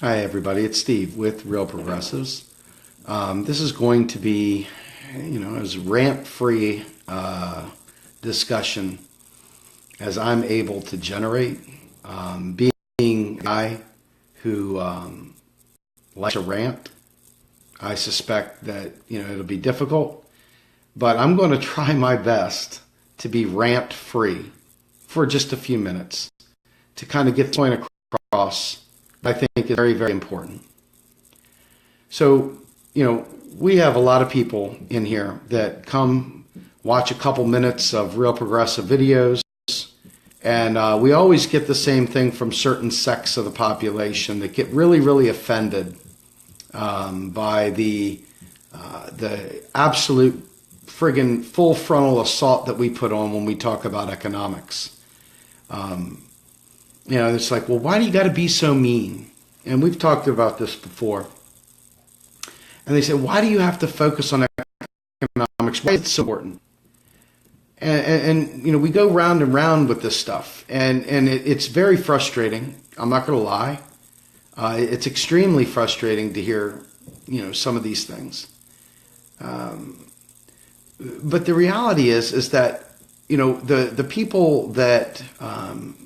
Hi everybody, it's Steve with Real Progressives. This is going to be, as rant-free discussion as I'm able to generate. Being a guy who likes to rant, I suspect that it'll be difficult, but I'm going to try my best to be rant-free for just a few minutes to kind of get the point across. I think is very, very important. So, we have a lot of people in here that come watch a couple minutes of Real Progressive videos, and we always get the same thing from certain sects of the population that get really, really offended by the absolute friggin' full frontal assault that we put on when we talk about economics. It's like, well, why do you got to be so mean? And we've talked about this before. And they say, why do you have to focus on economics? Why is it so important? And we go round and round with this stuff. And it's very frustrating. I'm not going to lie. It's extremely frustrating to hear, some of these things. But the reality is that the people that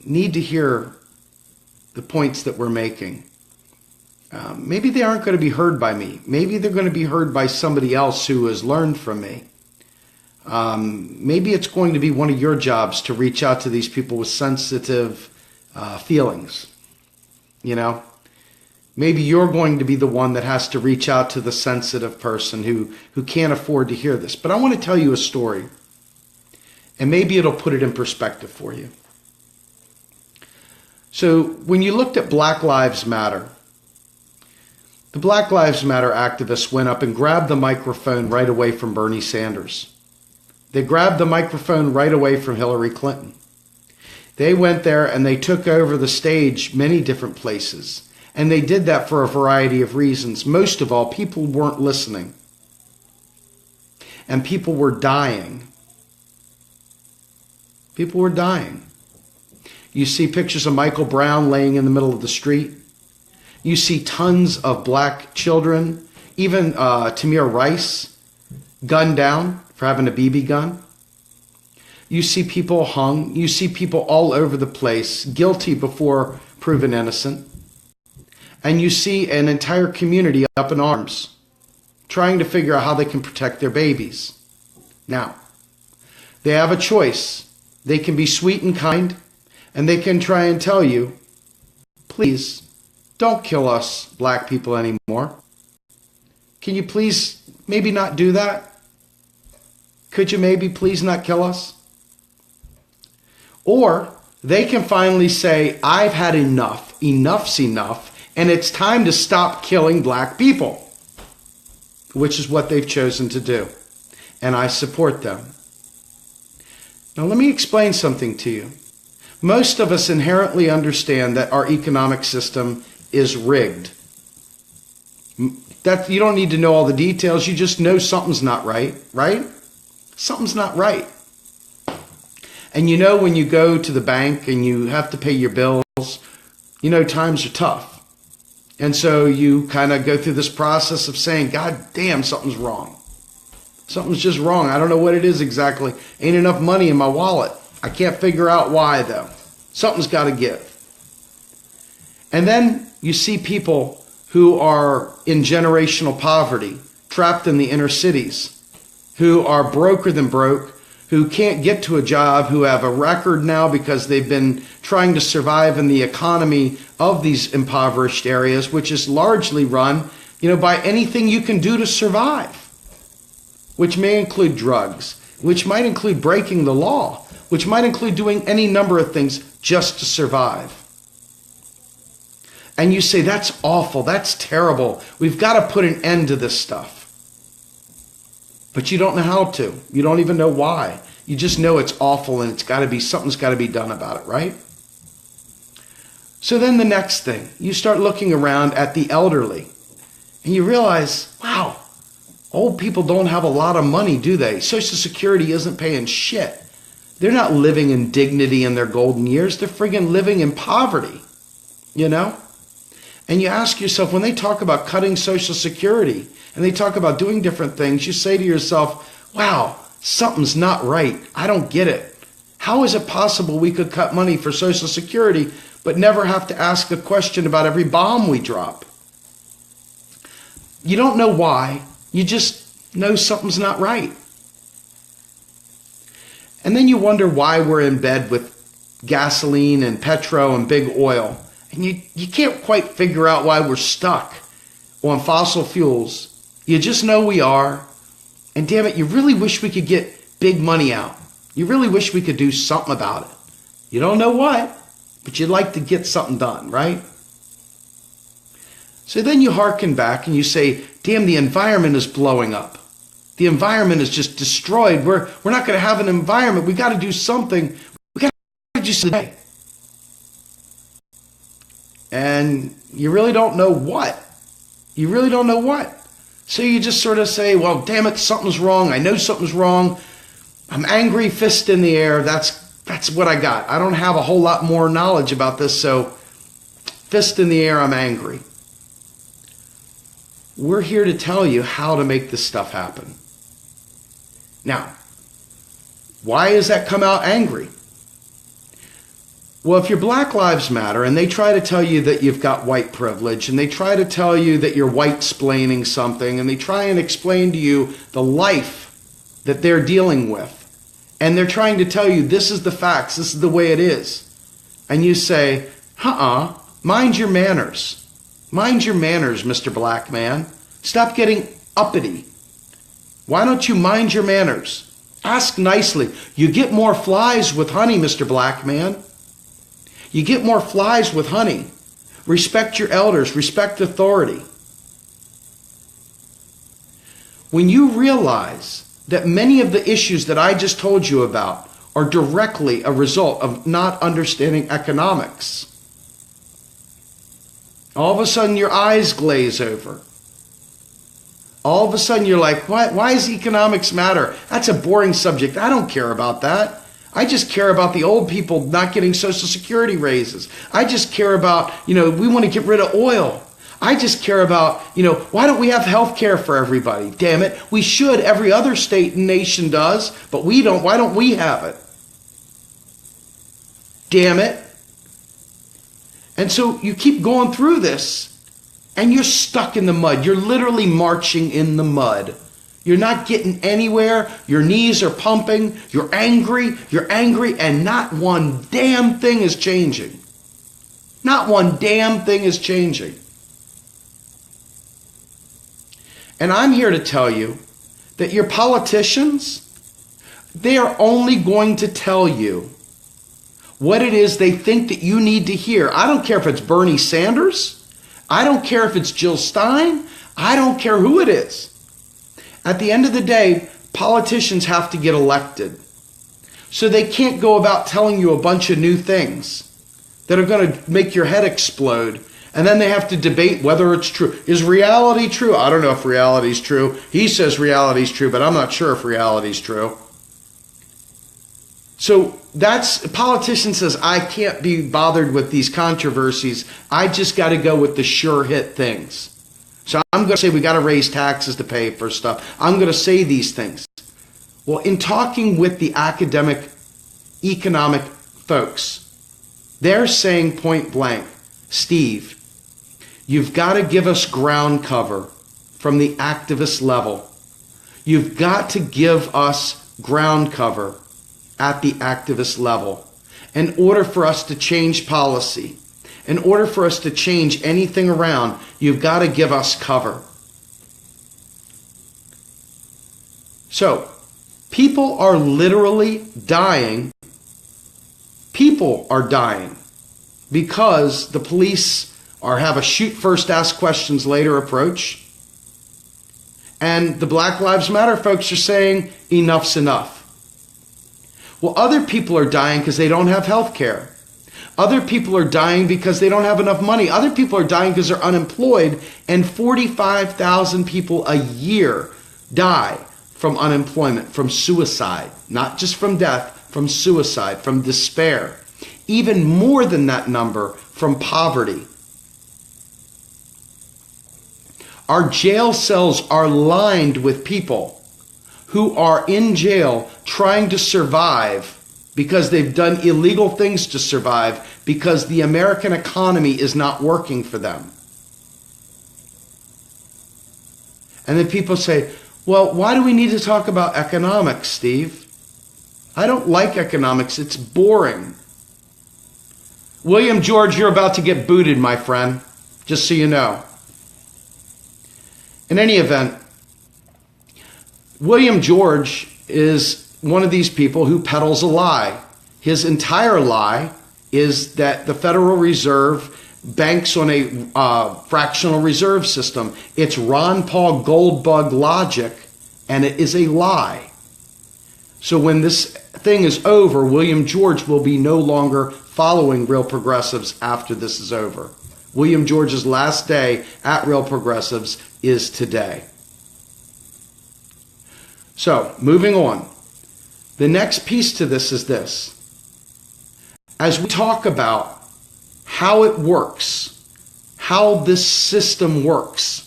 need to hear the points that we're making, maybe they aren't going to be heard by me. Maybe they're going to be heard by somebody else who has learned from me. Maybe it's going to be one of your jobs to reach out to these people with sensitive feelings. Maybe you're going to be the one that has to reach out to the sensitive person who can't afford to hear this. But I want to tell you a story. And maybe it'll put it in perspective for you. So when you looked at Black Lives Matter, the Black Lives Matter activists went up and grabbed the microphone right away from Bernie Sanders. They grabbed the microphone right away from Hillary Clinton. They went there and they took over the stage many different places. And they did that for a variety of reasons. Most of all, people weren't listening. And people were dying. People were dying. You see pictures of Michael Brown laying in the middle of the street. You see tons of black children, even Tamir Rice, gunned down for having a BB gun. You see people hung. You see people all over the place, guilty before proven innocent. And you see an entire community up in arms, trying to figure out how they can protect their babies. Now, they have a choice. They can be sweet and kind, and they can try and tell you, please, don't kill us black people anymore. Can you please maybe not do that? Could you maybe please not kill us? Or they can finally say, I've had enough. Enough's enough, and it's time to stop killing black people, which is what they've chosen to do. And I support them. Now, let me explain something to you. Most of us inherently understand that our economic system is rigged. That you don't need to know all the details. You just know something's not right, right? Something's not right. And when you go to the bank and you have to pay your bills, times are tough. And so you kind of go through this process of saying, God damn, something's wrong. Something's just wrong. I don't know what it is exactly. Ain't enough money in my wallet. I can't figure out why, though. Something's got to give. And then you see people who are in generational poverty, trapped in the inner cities, who are broker than broke, who can't get to a job, who have a record now because they've been trying to survive in the economy of these impoverished areas, which is largely run, by anything you can do to survive. Which may include drugs, which might include breaking the law, which might include doing any number of things just to survive. And you say, that's awful, that's terrible. We've got to put an end to this stuff. But you don't know how to. You don't even know why. You just know it's awful and something's got to be done about it, right? So then the next thing, you start looking around at the elderly and you realize, wow, old people don't have a lot of money, do they? Social Security isn't paying shit. They're not living in dignity in their golden years. They're friggin' living in poverty, And you ask yourself, when they talk about cutting Social Security and they talk about doing different things, you say to yourself, wow, something's not right. I don't get it. How is it possible we could cut money for Social Security but never have to ask a question about every bomb we drop? You don't know why. You just know something's not right. And then you wonder why we're in bed with gasoline and petro and big oil. And you can't quite figure out why we're stuck on fossil fuels. You just know we are. And damn it, you really wish we could get big money out. You really wish we could do something about it. You don't know what, but you'd like to get something done, right? So then you hearken back and you say, damn, the environment is blowing up. The environment is just destroyed. We're not going to have an environment. We got to do something. We got to do something. And you really don't know what. You really don't know what. So you just sort of say, well, damn it, something's wrong. I know something's wrong. I'm angry, fist in the air. That's what I got. I don't have a whole lot more knowledge about this, so fist in the air, I'm angry. We're here to tell you how to make this stuff happen. Now, why is that come out angry? Well, if you're Black Lives Matter and they try to tell you that you've got white privilege and they try to tell you that you're white-splaining something and they try and explain to you the life that they're dealing with and they're trying to tell you this is the facts, this is the way it is, and you say, mind your manners. Mind your manners, Mr. Black Man. Stop getting uppity. Why don't you mind your manners? Ask nicely. You get more flies with honey, Mr. Black Man. You get more flies with honey. Respect your elders. Respect authority. When you realize that many of the issues that I just told you about are directly a result of not understanding economics, all of a sudden your eyes glaze over. All of a sudden you're like, why does economics matter? That's a boring subject. I don't care about that. I just care about the old people not getting Social Security raises. I just care about, we want to get rid of oil. I just care about, why don't we have health care for everybody? Damn it. We should. Every other state and nation does, but we don't. Why don't we have it? Damn it. And so you keep going through this and you're stuck in the mud. You're literally marching in the mud. You're not getting anywhere. Your knees are pumping. You're angry, and not one damn thing is changing. Not one damn thing is changing. And I'm here to tell you that your politicians, they are only going to tell you what it is they think that you need to hear. I don't care if it's Bernie Sanders. I don't care if it's Jill Stein. I don't care who it is. At the end of the day, politicians have to get elected. So they can't go about telling you a bunch of new things that are going to make your head explode. And then they have to debate whether it's true. Is reality true? I don't know if reality is true. He says reality is true, but I'm not sure if reality is true. So a politician says, I can't be bothered with these controversies. I just got to go with the sure hit things. So I'm going to say we got to raise taxes to pay for stuff. I'm going to say these things. Well, in talking with the academic, economic folks, they're saying point blank, Steve, you've got to give us ground cover from the activist level. You've got to give us ground cover at the activist level in order for us to change policy. In order for us to change anything around, you've got to give us cover. So, people are literally dying. People are dying because the police have a shoot first, ask questions later approach. And the Black Lives Matter folks are saying enough's enough. Well, other people are dying because they don't have health care. Other people are dying because they don't have enough money. Other people are dying because they're unemployed. And 45,000 people a year die from unemployment, from suicide. Not just from death, from suicide, from despair. Even more than that number from poverty. Our jail cells are lined with people who are in jail trying to survive because they've done illegal things to survive because the American economy is not working for them. And then people say, well, why do we need to talk about economics, Steve? I don't like economics. It's boring. William George, you're about to get booted, my friend, just so you know. In any event, William George is one of these people who peddles a lie. His entire lie is that the Federal Reserve banks on a fractional reserve system. It's Ron Paul Goldbug logic, and it is a lie. So when this thing is over, William George will be no longer following Real Progressives after this is over. William George's last day at Real Progressives is today. So, moving on. The next piece to this is this. As we talk about how it works, how this system works,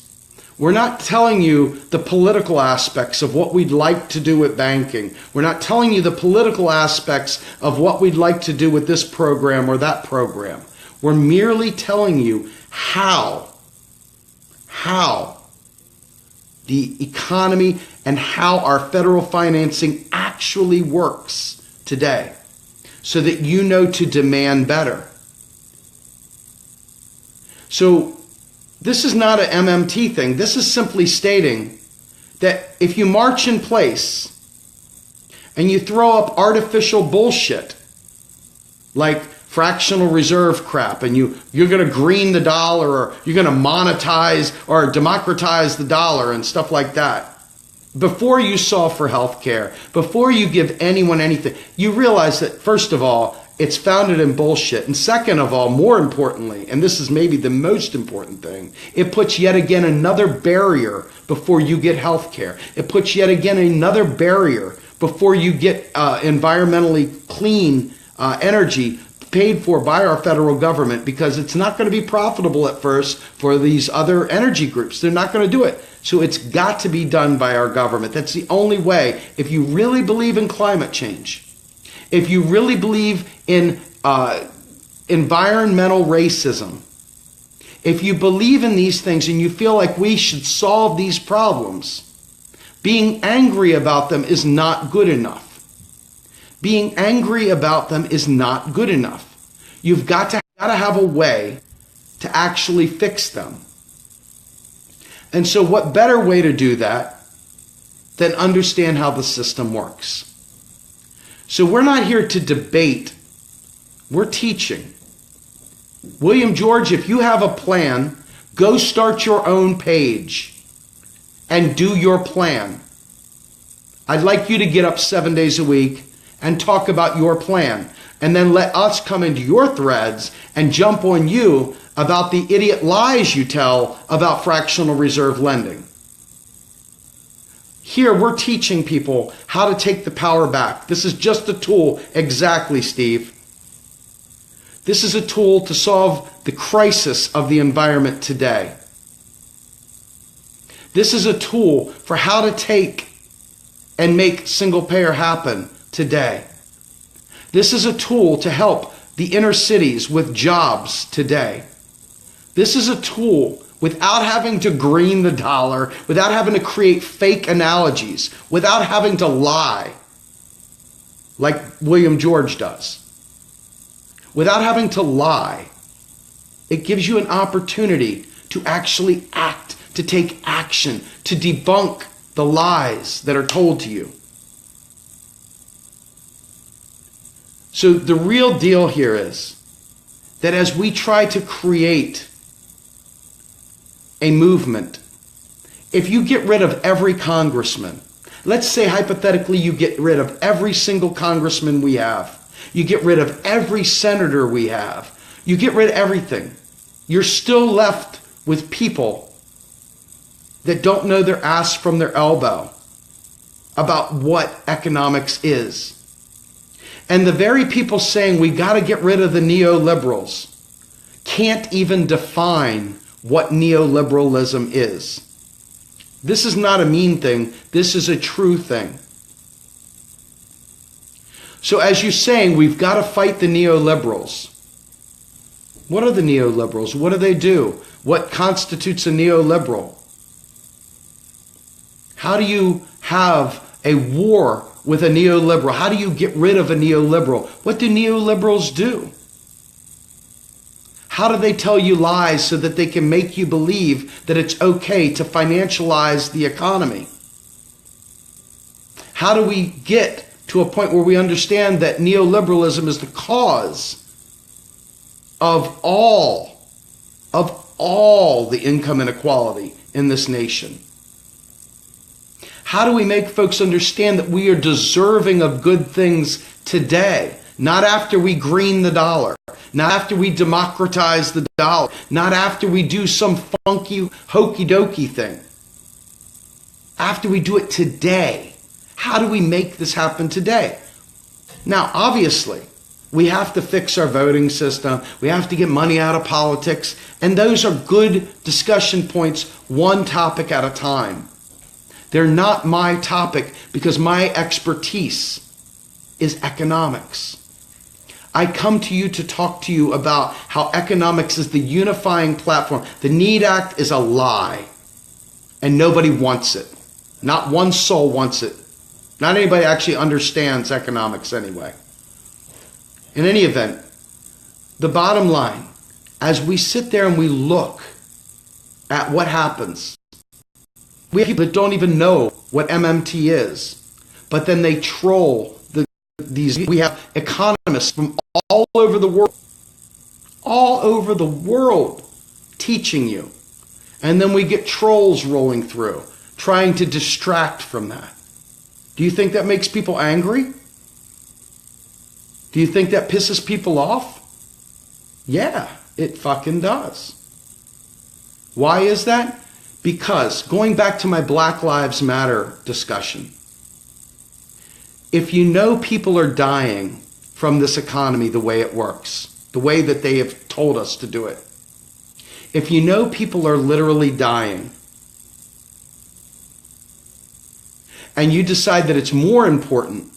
we're not telling you the political aspects of what we'd like to do with banking. We're not telling you the political aspects of what we'd like to do with this program or that program. We're merely telling you how the economy and how our federal financing actually works today, so that you know to demand better. So this is not an MMT thing. This is simply stating that if you march in place and you throw up artificial bullshit like fractional reserve crap, and you're going to green the dollar, or you're going to monetize or democratize the dollar and stuff like that, before you solve for health care, before you give anyone anything, you realize that, first of all, it's founded in bullshit. And second of all, more importantly, and this is maybe the most important thing, it puts yet again another barrier before you get health care. It puts yet again another barrier before you get environmentally clean energy paid for by our federal government, because it's not going to be profitable at first for these other energy groups. They're not going to do it. So it's got to be done by our government. That's the only way. If you really believe in climate change, if you really believe in environmental racism, if you believe in these things and you feel like we should solve these problems, being angry about them is not good enough. Being angry about them is not good enough. You've got to have a way to actually fix them. And so what better way to do that than understand how the system works? So we're not here to debate. We're teaching. William George, if you have a plan, go start your own page and do your plan. I'd like you to get up 7 days a week and talk about your plan, and then let us come into your threads and jump on you about the idiot lies you tell about fractional reserve lending. Here, we're teaching people how to take the power back. This is just a tool. Exactly, Steve. This is a tool to solve the crisis of the environment today. This is a tool for how to take and make single payer happen today. This is a tool to help the inner cities with jobs today. This is a tool without having to green the dollar, without having to create fake analogies, without having to lie like William George does. Without having to lie, it gives you an opportunity to actually act, to take action, to debunk the lies that are told to you. So the real deal here is that as we try to create a movement, if you get rid of every congressman, let's say hypothetically you get rid of every single congressman we have, you get rid of every senator we have, you get rid of everything, you're still left with people that don't know their ass from their elbow about what economics is. And the very people saying we got to get rid of the neoliberals can't even define what neoliberalism is. This is not a mean thing. This is a true thing. So as you're saying, we've got to fight the neoliberals. What are the neoliberals? What do they do? What constitutes a neoliberal? How do you have a war with a neoliberal? How do you get rid of a neoliberal? What do neoliberals do? How do they tell you lies so that they can make you believe that it's okay to financialize the economy? How do we get to a point where we understand that neoliberalism is the cause of all the income inequality in this nation? How do we make folks understand that we are deserving of good things today, not after we green the dollar, not after we democratize the dollar, not after we do some funky hokey dokey thing, after we do it today? How do we make this happen today? Now, obviously, we have to fix our voting system. We have to get money out of politics. And those are good discussion points, one topic at a time. They're not my topic because my expertise is economics. I come to you to talk to you about how economics is the unifying platform. The Need Act is a lie, and nobody wants it. Not one soul wants it. Not anybody actually understands economics anyway. In any event, the bottom line, as we sit there and we look at what happens, we have people that don't even know what MMT is, but then they troll these. We have economists from all over the world teaching you. And then we get trolls rolling through, trying to distract from that. Do you think that makes people angry? Do you think that pisses people off? Yeah, it fucking does. Why is that? Because, going back to my Black Lives Matter discussion, if you know people are dying from this economy the way it works, the way that they have told us to do it, if you know people are literally dying, and you decide that it's more important,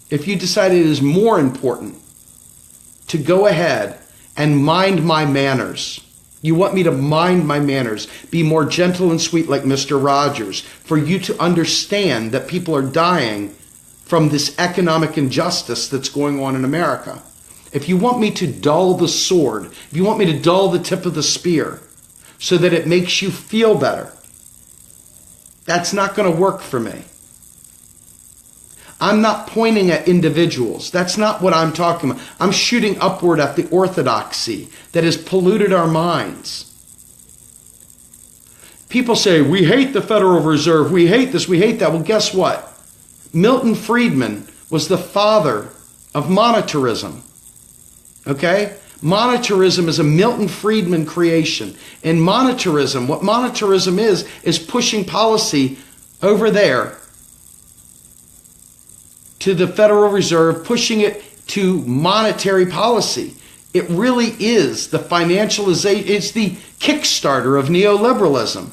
if you decide it is more important to go ahead and mind my manners, you want me to mind my manners, be more gentle and sweet like Mr. Rogers, for you to understand that people are dying from this economic injustice that's going on in America. If you want me to dull the sword, if you want me to dull the tip of the spear so that it makes you feel better, that's not going to work for me. I'm not pointing at individuals. That's not what I'm talking about. I'm shooting upward at the orthodoxy that has polluted our minds. People say, we hate the Federal Reserve, we hate this, we hate that. Well, guess what? Milton Friedman was the father of monetarism. Okay? Monetarism is a Milton Friedman creation. And monetarism, what monetarism is pushing policy over there to the Federal Reserve, pushing it to monetary policy. It really is the financialization, it's the Kickstarter of neoliberalism.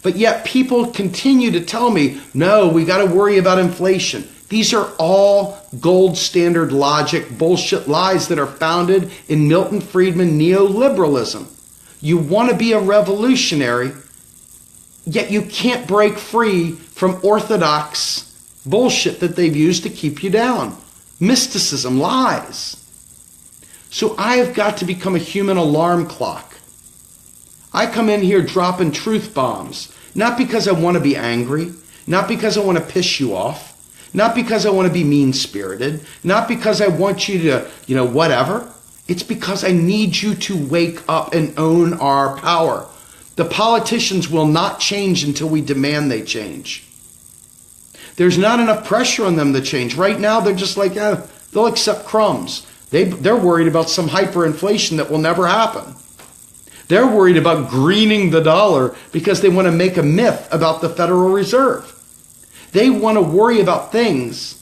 But yet people continue to tell me, no, we got to worry about inflation. These are all gold standard logic, bullshit lies that are founded in Milton Friedman neoliberalism. You want to be a revolutionary, yet you can't break free from orthodox bullshit that they've used to keep you down. Mysticism, lies. So I have got to become a human alarm clock. I come in here dropping truth bombs, not because I want to be angry, not because I want to piss you off, not because I want to be mean-spirited, not because I want you to, whatever. It's because I need you to wake up and own our power. The politicians will not change until we demand they change. There's not enough pressure on them to change. Right now, they're just like, they'll accept crumbs. They're worried about some hyperinflation that will never happen. They're worried about greening the dollar because they want to make a myth about the Federal Reserve. They want to worry about things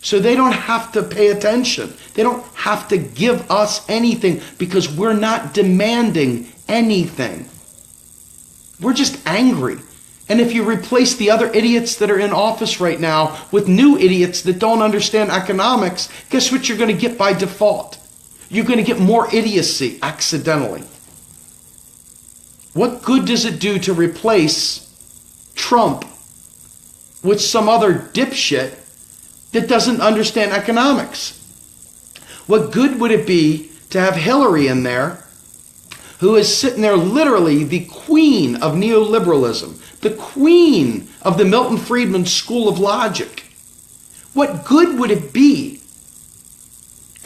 so they don't have to pay attention. They don't have to give us anything because we're not demanding anything. We're just angry. And if you replace the other idiots that are in office right now with new idiots that don't understand economics, guess what you're going to get by default? You're going to get more idiocy accidentally. What good does it do to replace Trump with some other dipshit that doesn't understand economics? What good would it be to have Hillary in there, who is sitting there literally the queen of neoliberalism, the queen of the Milton Friedman School of Logic? What good would it be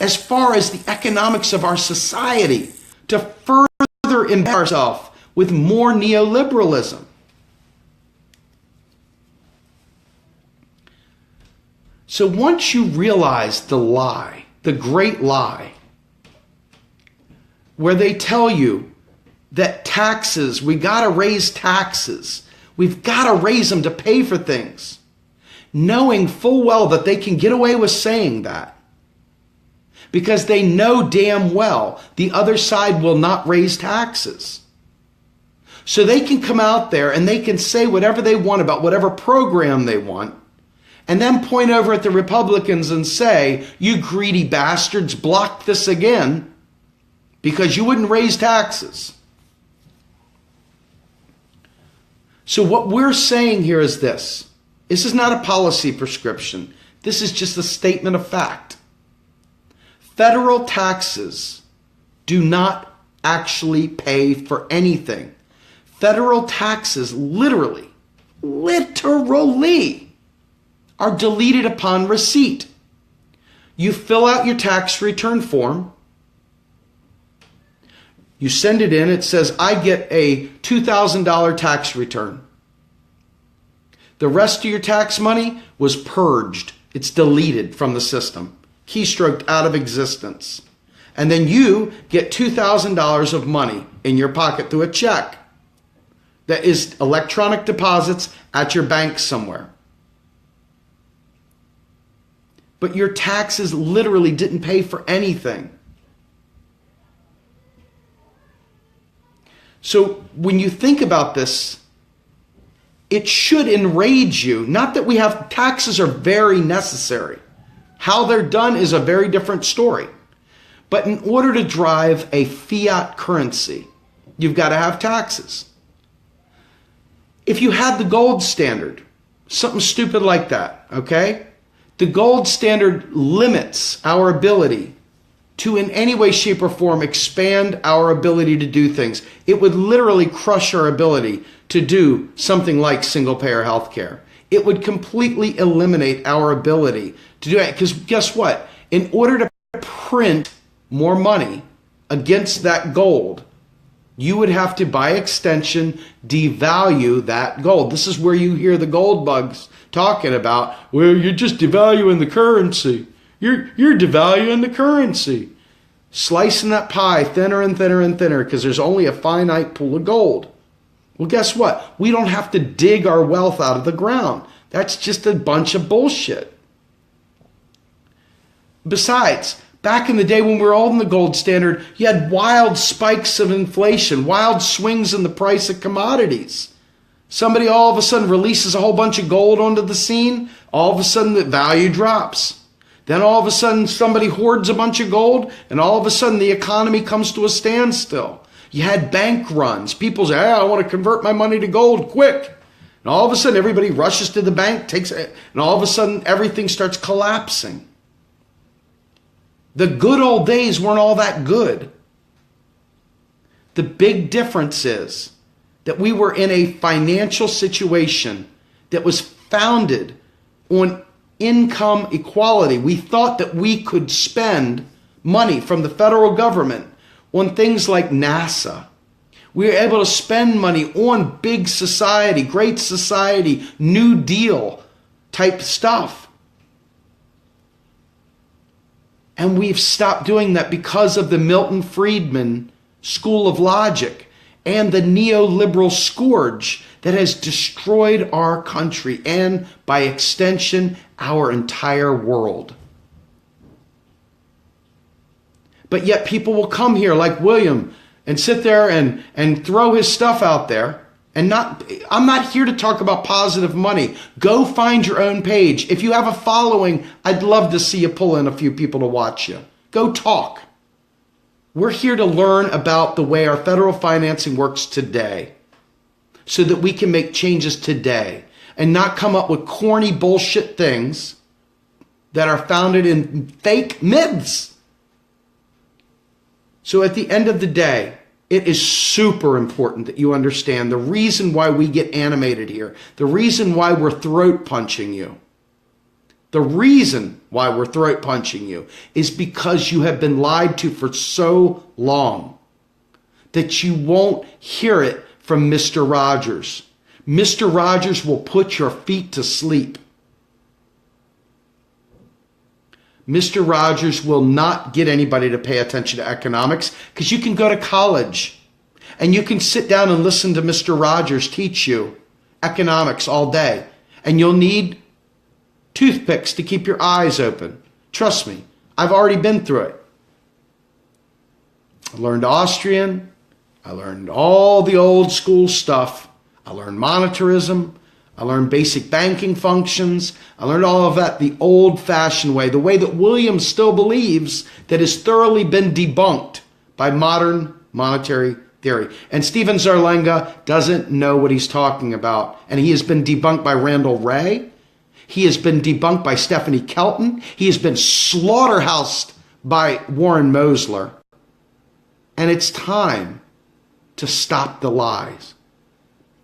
as far as the economics of our society to further embarrass ourselves with more neoliberalism? So once you realize the lie, the great lie, where they tell you that taxes, we got to raise taxes. We've got to raise them to pay for things, knowing full well that they can get away with saying that because they know damn well the other side will not raise taxes. So they can come out there and they can say whatever they want about whatever program they want, and then point over at the Republicans and say, you greedy bastards, block this again because you wouldn't raise taxes. So what we're saying here is this. This is not a policy prescription. This is just a statement of fact. Federal taxes do not actually pay for anything. Federal taxes literally are deleted upon receipt. You fill out your tax return form. You send it in. It says, I get a $2,000 tax return. The rest of your tax money was purged. It's deleted from the system, keystroked out of existence. And then you get $2,000 of money in your pocket through a check that is electronic deposits at your bank somewhere. But your taxes literally didn't pay for anything. So when you think about this, it should enrage you. Not that we have, taxes are very necessary. How they're done is a very different story. But in order to drive a fiat currency, you've got to have taxes. If you had the gold standard, something stupid like that, okay? The gold standard limits our ability to in any way, shape, or form expand our ability to do things. It would literally crush our ability to do something like single-payer health care. It would completely eliminate our ability to do it. Because guess what? In order to print more money against that gold, you would have to, by extension, devalue that gold. This is where you hear the gold bugs talking about, well, you're just devaluing the currency. You're devaluing the currency. Slicing that pie thinner and thinner and thinner because there's only a finite pool of gold. Well, guess what? We don't have to dig our wealth out of the ground. That's just a bunch of bullshit. Besides, back in the day when we were all in the gold standard, you had wild spikes of inflation, wild swings in the price of commodities. Somebody all of a sudden releases a whole bunch of gold onto the scene. All of a sudden the value drops. Then all of a sudden somebody hoards a bunch of gold, and all of a sudden the economy comes to a standstill. You had bank runs. People say, hey, I want to convert my money to gold quick. And all of a sudden everybody rushes to the bank, takes it, and all of a sudden everything starts collapsing. The good old days weren't all that good. The big difference is that we were in a financial situation that was founded on income equality. We thought that we could spend money from the federal government on things like NASA. We were able to spend money on big society, great society, New Deal type stuff. And we've stopped doing that because of the Milton Friedman School of Logic and the neoliberal scourge that has destroyed our country and, by extension, our entire world. But yet people will come here like William and sit there and throw his stuff out there And I'm not here to talk about positive money. Go find your own page. If you have a following, I'd love to see you pull in a few people to watch you. Go talk. We're here to learn about the way our federal financing works today so that we can make changes today and not come up with corny bullshit things that are founded in fake myths. So at the end of the day, it is super important that you understand the reason why we get animated here, the reason why we're throat punching you. The reason why we're throat punching you is because you have been lied to for so long that you won't hear it from Mr. Rodgers. Mr. Rodgers will put your feet to sleep. Mr. Rodgers will not get anybody to pay attention to economics because you can go to college and you can sit down and listen to Mr. Rodgers teach you economics all day, and you'll need toothpicks to keep your eyes open. Trust me, I've already been through it. I learned Austrian. I learned all the old school stuff. I learned monetarism. I learned basic banking functions. I learned all of that the old-fashioned way, the way that William still believes that has thoroughly been debunked by modern monetary theory. And Stephen Zarlenga doesn't know what he's talking about. And he has been debunked by Randall Wray. He has been debunked by Stephanie Kelton. He has been slaughterhoused by Warren Mosler. And it's time to stop the lies.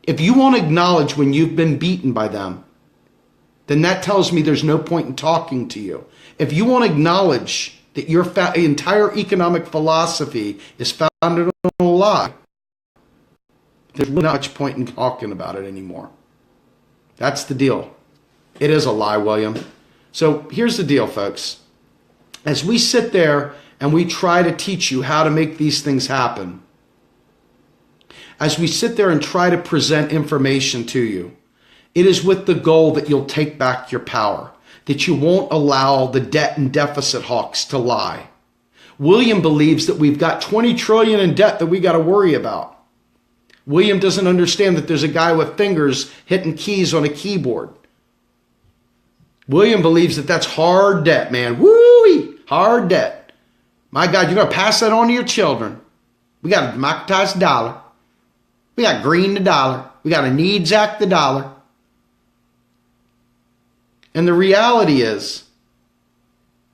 If you won't acknowledge when you've been beaten by them, then that tells me there's no point in talking to you. If you won't acknowledge that your entire economic philosophy is founded on a lie, there's not much point in talking about it anymore. That's the deal. It is a lie, William. So here's the deal, folks. As we sit there and we try to teach you how to make these things happen, as we sit there and try to present information to you, it is with the goal that you'll take back your power, that you won't allow the debt and deficit hawks to lie. William believes that we've got 20 trillion in debt that we got to worry about. William doesn't understand that there's a guy with fingers hitting keys on a keyboard. William believes that that's hard debt, man. Woo-wee, hard debt. My God, you're going to pass that on to your children. We got to democratize the dollar. We got green the dollar. We got to needs act the dollar. And the reality is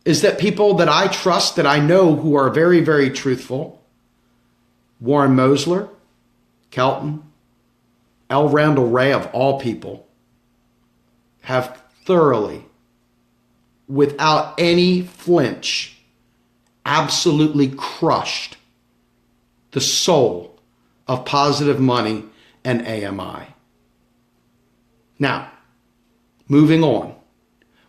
that people that I trust, that I know who are very, very truthful, Warren Mosler, Kelton, L. Randall Wray of all people, have thoroughly, without any flinch, absolutely crushed the soul of positive money and AMI. Now, moving on.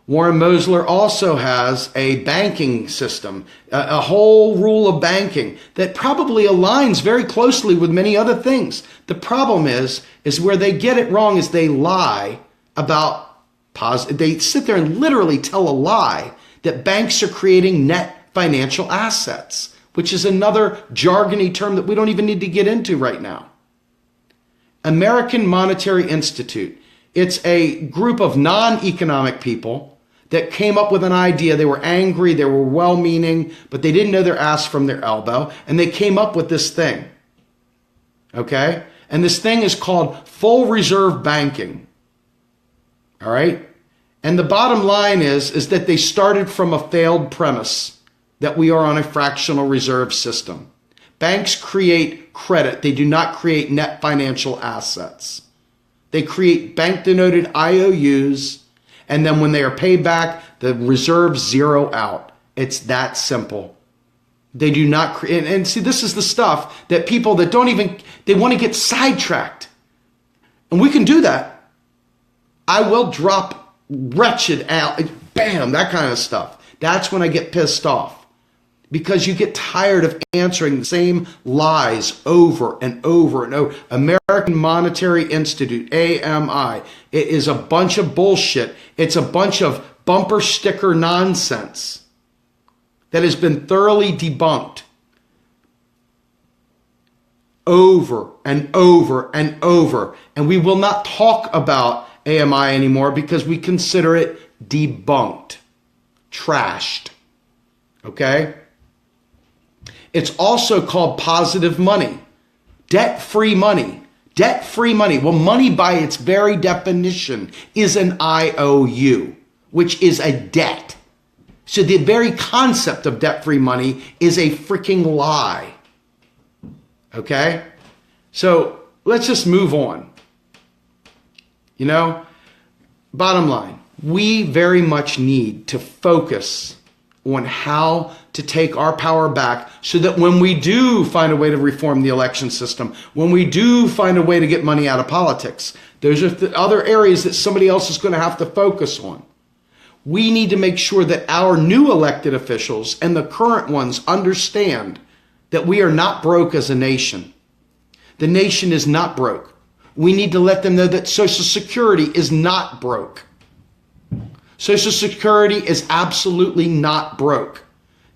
Warren Mosler also has a banking system, a whole rule of banking that probably aligns very closely with many other things. The problem is where they get it wrong is they lie about they sit there and literally tell a lie that banks are creating net financial assets, which is another jargony term that we don't even need to get into right now. American Monetary Institute. It's a group of non-economic people that came up with an idea. They were angry, they were well-meaning, but they didn't know their ass from their elbow, and they came up with this thing. Okay? And this thing is called full reserve banking. All right? And the bottom line is that they started from a failed premise that we are on a fractional reserve system. Banks create credit. They do not create net financial assets. They create bank-denoted IOUs, and then when they are paid back, the reserves zero out. It's that simple. They do not create, and see, this is the stuff that people that don't even, they want to get sidetracked. And we can do that. I will drop wretched out, bam, that kind of stuff. That's when I get pissed off. Because you get tired of answering the same lies over and over and over. American Monetary Institute, AMI, it is a bunch of bullshit. It's a bunch of bumper sticker nonsense that has been thoroughly debunked over and over and over. And we will not talk about AMI anymore because we consider it debunked, trashed. Okay? It's also called positive money, debt-free money. Debt-free money. Well, money by its very definition is an IOU, which is a debt. So the very concept of debt-free money is a freaking lie. Okay? So let's just move on. You know, bottom line, we very much need to focus on how to take our power back so that when we do find a way to reform the election system, when we do find a way to get money out of politics, those are the other areas that somebody else is going to have to focus on. We need to make sure that our new elected officials and the current ones understand that we are not broke as a nation. The nation is not broke. We need to let them know that Social Security is not broke. Social Security is absolutely not broke.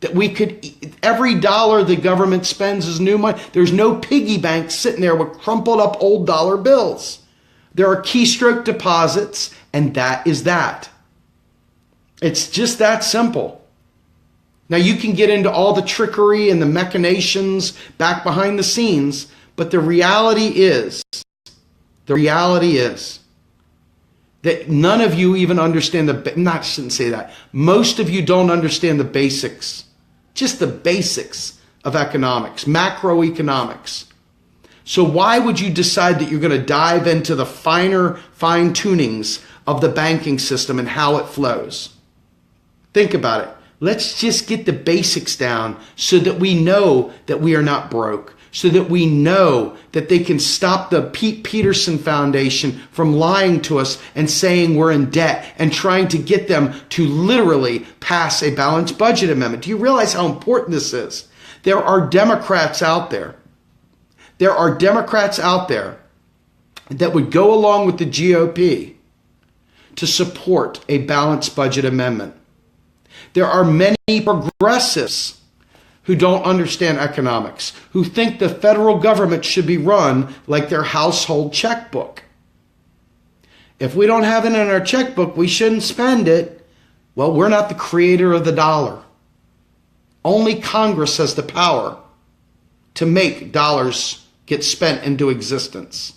That we could, every dollar the government spends is new money. There's no piggy bank sitting there with crumpled up old dollar bills. There are keystroke deposits, and that is that. It's just that simple. Now you can get into all the trickery and the machinations back behind the scenes, but the reality is that none of you even understand I shouldn't say that. Most of you don't understand the basics, just the basics of economics, macroeconomics. So why would you decide that you're going to dive into the finer fine tunings of the banking system and how it flows? Think about it. Let's just get the basics down so that we know that we are not broke, so that we know that they can stop the Pete Peterson Foundation from lying to us and saying we're in debt and trying to get them to literally pass a balanced budget amendment. Do you realize how important this is? There are Democrats out there. There are Democrats out there that would go along with the GOP to support a balanced budget amendment. There are many progressives who don't understand economics, who think the federal government should be run like their household checkbook. If we don't have it in our checkbook, we shouldn't spend it. Well, we're not the creator of the dollar. Only Congress has the power to make dollars get spent into existence.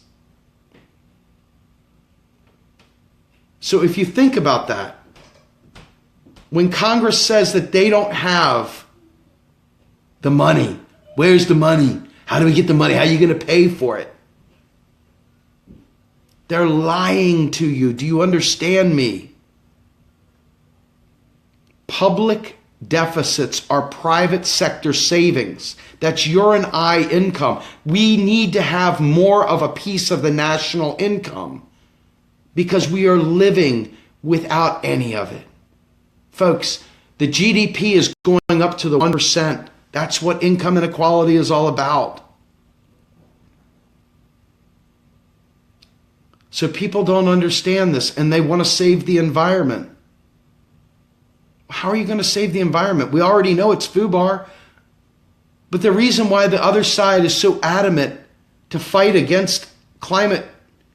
So if you think about that, when Congress says that they don't have the money, where's the money? How do we get the money? How are you going to pay for it? They're lying to you. Do you understand me? Public deficits are private sector savings. That's your and I income. We need to have more of a piece of the national income because we are living without any of it. Folks, the GDP is going up to the 1%. That's what income inequality is all about. So people don't understand this and they want to save the environment. How are you going to save the environment? We already know it's FUBAR. But the reason why the other side is so adamant to fight against climate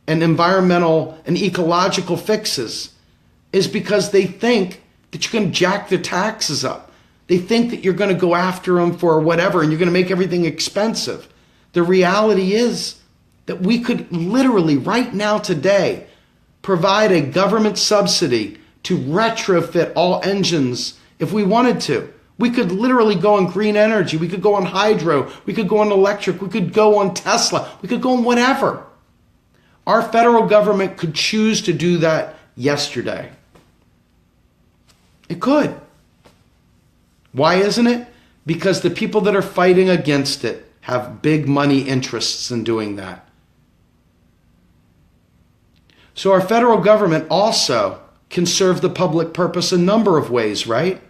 and environmental and ecological fixes is because they think that you're going to jack their taxes up. They think that you're going to go after them for whatever and you're going to make everything expensive. The reality is that we could literally right now today provide a government subsidy to retrofit all engines if we wanted to. We could literally go on green energy. We could go on hydro. We could go on electric. We could go on Tesla. We could go on whatever. Our federal government could choose to do that yesterday. It could. Why isn't it? Because the people that are fighting against it have big money interests in doing that. So our federal government also can serve the public purpose a number of ways, right?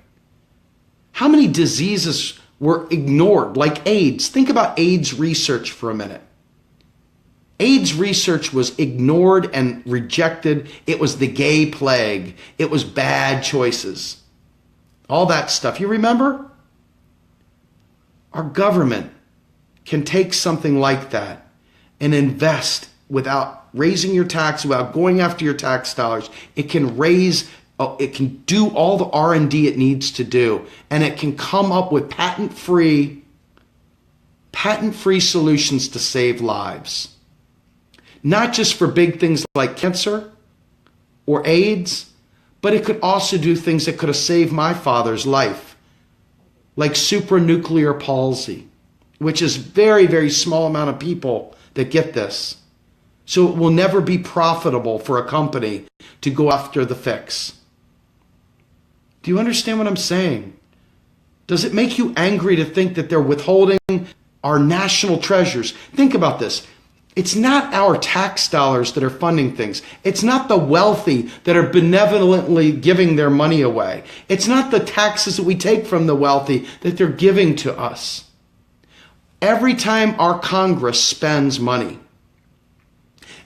How many diseases were ignored, like AIDS? Think about AIDS research for a minute. AIDS research was ignored and rejected. It was the gay plague. It was bad choices. All that stuff. You remember? Our government can take something like that and invest without raising your tax, without going after your tax dollars. It can do all the R&D it needs to do, and it can come up with patent-free solutions to save lives. Not just for big things like cancer or AIDS, but it could also do things that could have saved my father's life, like supranuclear palsy, which is very, very small amount of people that get this. So it will never be profitable for a company to go after the fix. Do you understand what I'm saying? Does it make you angry to think that they're withholding our national treasures? Think about this. It's not our tax dollars that are funding things. It's not the wealthy that are benevolently giving their money away. It's not the taxes that we take from the wealthy that they're giving to us. Every time our Congress spends money,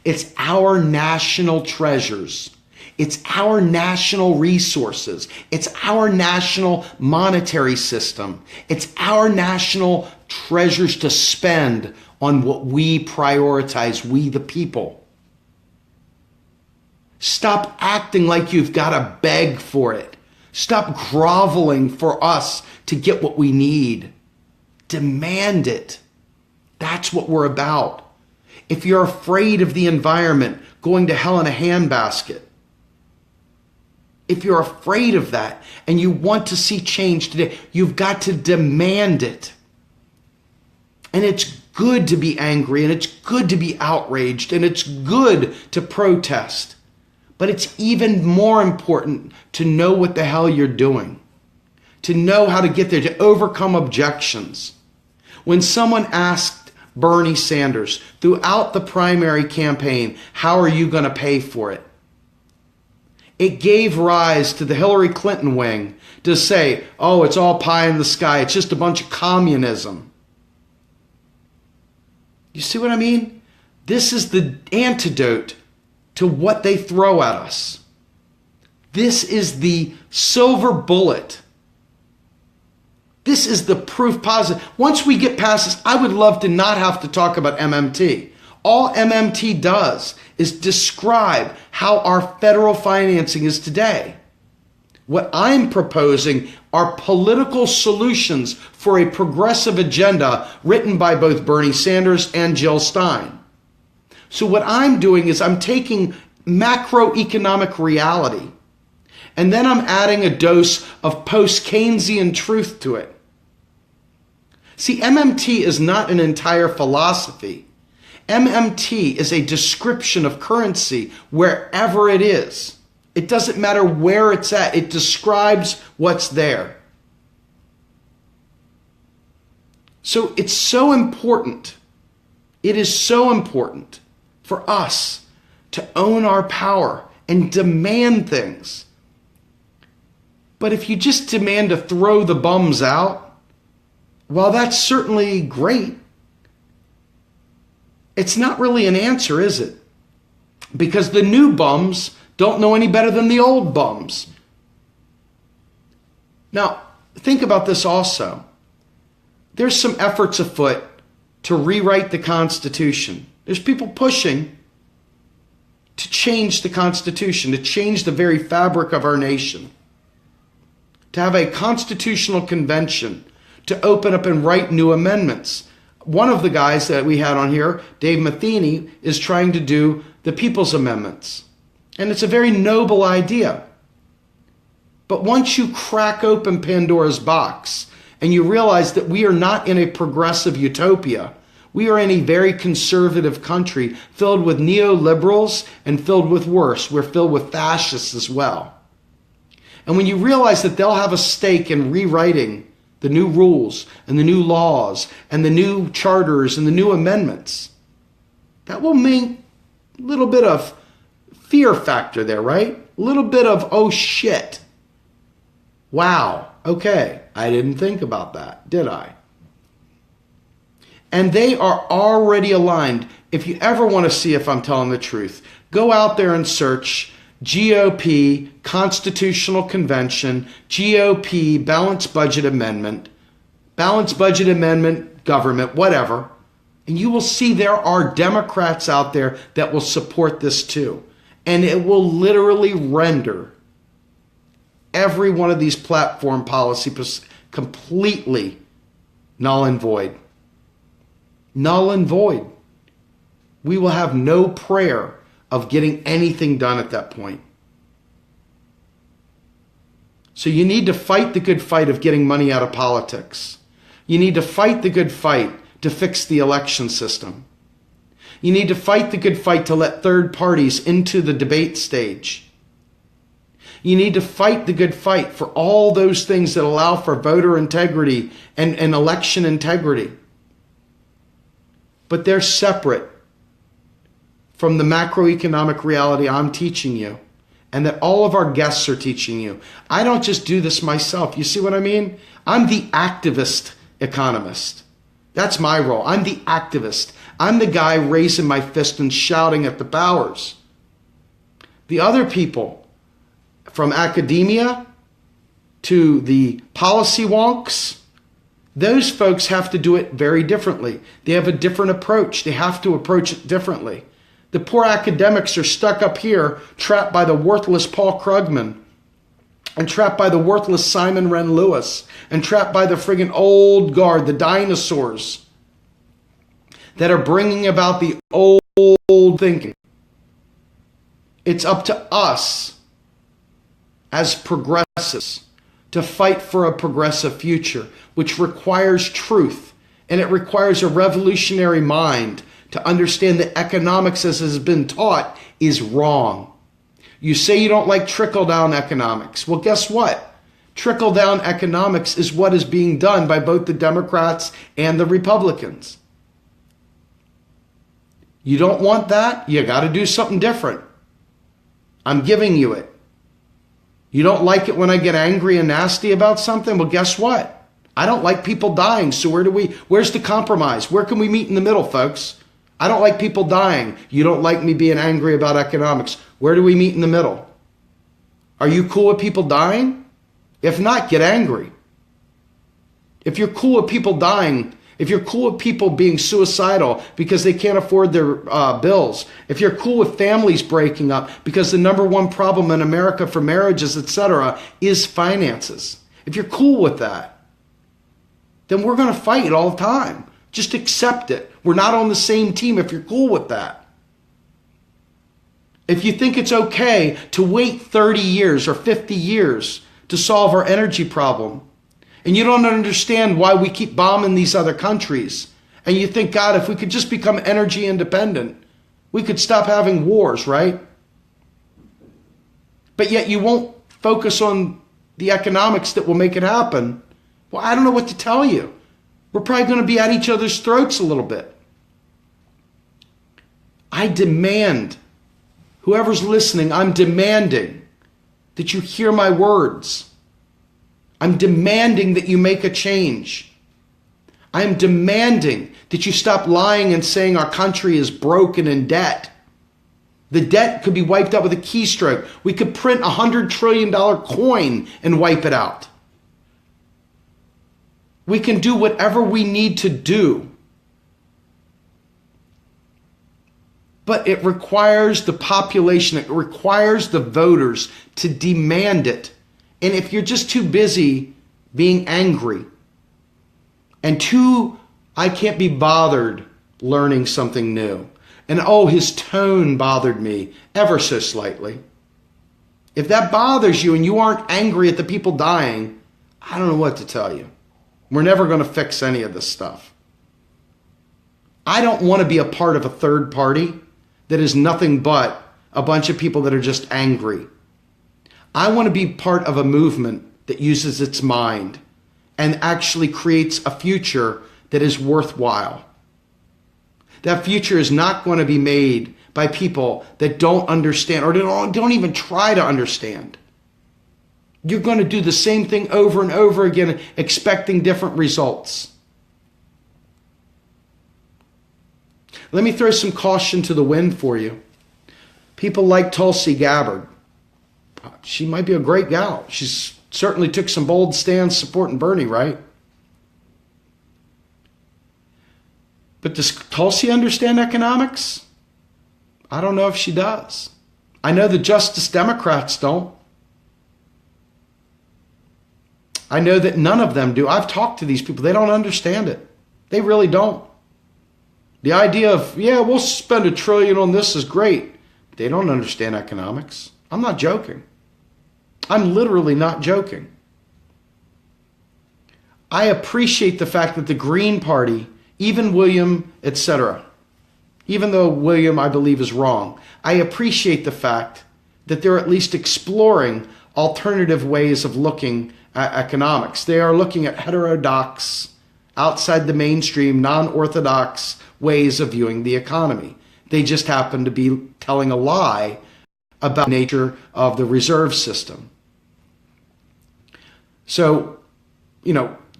it's our national treasures. It's our national resources. It's our national monetary system. It's our national treasures to spend on what we prioritize, we the people. Stop acting like you've got to beg for it. Stop groveling for us to get what we need. Demand it. That's what we're about. If you're afraid of the environment going to hell in a handbasket, if you're afraid of that and you want to see change today, you've got to demand it. And it's good to be angry, and it's good to be outraged, and it's good to protest. But it's even more important to know what the hell you're doing, to know how to get there, to overcome objections. When someone asked Bernie Sanders throughout the primary campaign, how are you going to pay for it? It gave rise to the Hillary Clinton wing to say, oh, it's all pie in the sky. It's just a bunch of communism. You see what I mean? This is the antidote to what they throw at us. This is the silver bullet. This is the proof positive. Once we get past this, I would love to not have to talk about MMT. All MMT does is describe how our federal financing is today. What I'm proposing are political solutions for a progressive agenda written by both Bernie Sanders and Jill Stein. So what I'm doing is I'm taking macroeconomic reality, and then I'm adding a dose of post-Keynesian truth to it. See, MMT is not an entire philosophy. MMT is a description of currency wherever it is. It doesn't matter where it's at. It describes what's there. So it's so important. It is so important for us to own our power and demand things. But if you just demand to throw the bums out, well, that's certainly great. It's not really an answer, is it? Because the new bums don't know any better than the old bums. Now, think about this also. There's some efforts afoot to rewrite the Constitution. There's people pushing to change the Constitution, to change the very fabric of our nation, to have a constitutional convention, to open up and write new amendments. One of the guys that we had on here, Dave Matheny, is trying to do the People's Amendments. And it's a very noble idea. But once you crack open Pandora's box and you realize that we are not in a progressive utopia, we are in a very conservative country filled with neoliberals and filled with worse. We're filled with fascists as well. And when you realize that they'll have a stake in rewriting the new rules and the new laws and the new charters and the new amendments, that will mean a little bit of fear factor there, right? A little bit of, oh shit. Wow, okay, I didn't think about that, did I? And they are already aligned. If you ever want to see if I'm telling the truth, go out there and search GOP, Constitutional Convention, GOP, Balanced Budget Amendment, government, whatever. And you will see there are Democrats out there that will support this too. And it will literally render every one of these platform policies completely null and void. Null and void. We will have no prayer of getting anything done at that point. So you need to fight the good fight of getting money out of politics. You need to fight the good fight to fix the election system. You need to fight the good fight to let third parties into the debate stage. You need to fight the good fight for all those things that allow for voter integrity and election integrity. But they're separate from the macroeconomic reality I'm teaching you and that all of our guests are teaching you. I don't just do this myself. You see what I mean? I'm the activist economist. That's my role. I'm the activist. I'm the guy raising my fist and shouting at the powers. The other people, from academia to the policy wonks, those folks have to do it very differently. They have a different approach. They have to approach it differently. The poor academics are stuck up here, trapped by the worthless Paul Krugman, and trapped by the worthless Simon Wren Lewis, and trapped by the friggin' old guard, the dinosaurs, that are bringing about the old thinking. It's up to us as progressives to fight for a progressive future, which requires truth, and it requires a revolutionary mind to understand that economics as has been taught is wrong. You say you don't like trickle-down economics. Well, guess what? Trickle-down economics is what is being done by both the Democrats and the Republicans. You don't want that? You got to do something different. I'm giving you it. You don't like it when I get angry and nasty about something? Well, guess what? I don't like people dying, so where's the compromise? Where can we meet in the middle, folks? I don't like people dying. You don't like me being angry about economics. Where do we meet in the middle? Are you cool with people dying? If not, get angry. If you're cool with people dying, if you're cool with people being suicidal because they can't afford their bills, if you're cool with families breaking up because the number one problem in America for marriages, etc., is finances, if you're cool with that, then we're going to fight all the time. Just accept it. We're not on the same team if you're cool with that. If you think it's okay to wait 30 years or 50 years to solve our energy problem, and you don't understand why we keep bombing these other countries, and you think, God, if we could just become energy independent, we could stop having wars, right? But yet you won't focus on the economics that will make it happen. Well, I don't know what to tell you. We're probably going to be at each other's throats a little bit. I demand, whoever's listening, I'm demanding that you hear my words. I'm demanding that you make a change. I'm demanding that you stop lying and saying our country is broken in debt. The debt could be wiped out with a keystroke. We could print a $100 trillion coin and wipe it out. We can do whatever we need to do. But it requires the population, it requires the voters to demand it. And if you're just too busy being angry and I can't be bothered learning something new. And oh, his tone bothered me ever so slightly. If that bothers you and you aren't angry at the people dying, I don't know what to tell you. We're never going to fix any of this stuff. I don't want to be a part of a third party that is nothing but a bunch of people that are just angry. I want to be part of a movement that uses its mind and actually creates a future that is worthwhile. That future is not going to be made by people that don't understand or don't even try to understand. You're going to do the same thing over and over again, expecting different results. Let me throw some caution to the wind for you. People like Tulsi Gabbard. She might be a great gal. She certainly took some bold stands supporting Bernie, right? But does Tulsi understand economics? I don't know if she does. I know the Justice Democrats don't. I know that none of them do. I've talked to these people. They don't understand it. They really don't. The idea of, yeah, we'll spend $1 trillion on this is great. They don't understand economics. I'm not joking. I'm literally not joking. I appreciate the fact that the Green Party, even William, etc., even though William, I believe, is wrong, I appreciate the fact that they're at least exploring alternative ways of looking at economics. They are looking at heterodox, outside the mainstream, non-orthodox ways of viewing the economy. They just happen to be telling a lie about the nature of the reserve system. So,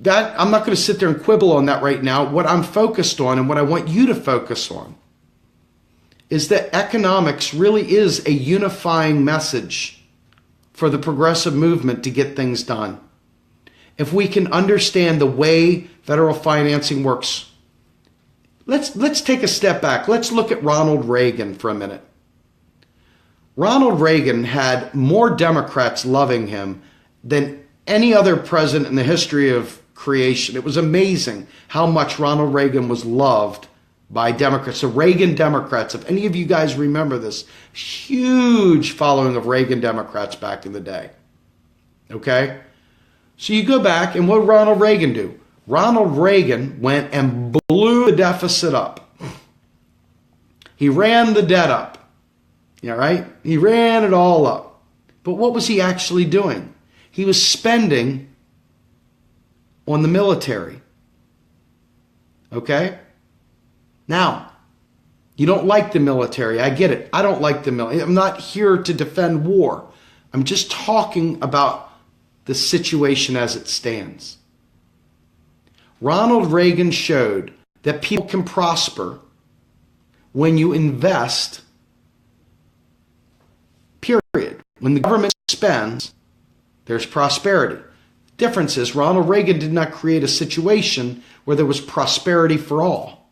that I'm not going to sit there and quibble on that right now. What I'm focused on and what I want you to focus on is that economics really is a unifying message for the progressive movement to get things done. If we can understand the way federal financing works, let's take a step back. Let's look at Ronald Reagan for a minute. Ronald Reagan had more Democrats loving him than any other president in the history of creation. It was amazing how much Ronald Reagan was loved by Democrats. The Reagan Democrats, if any of you guys remember this, huge following of Reagan Democrats back in the day. Okay? So you go back, and what did Ronald Reagan do? Ronald Reagan went and blew the deficit up. He ran the debt up. Yeah, right? He ran it all up. But what was he actually doing? He was spending on the military. Okay? Now, you don't like the military. I get it. I don't like the military. I'm not here to defend war. I'm just talking about the situation as it stands. Ronald Reagan showed that people can prosper when you invest, period. When the government spends, there's prosperity. Difference is Ronald Reagan did not create a situation where there was prosperity for all.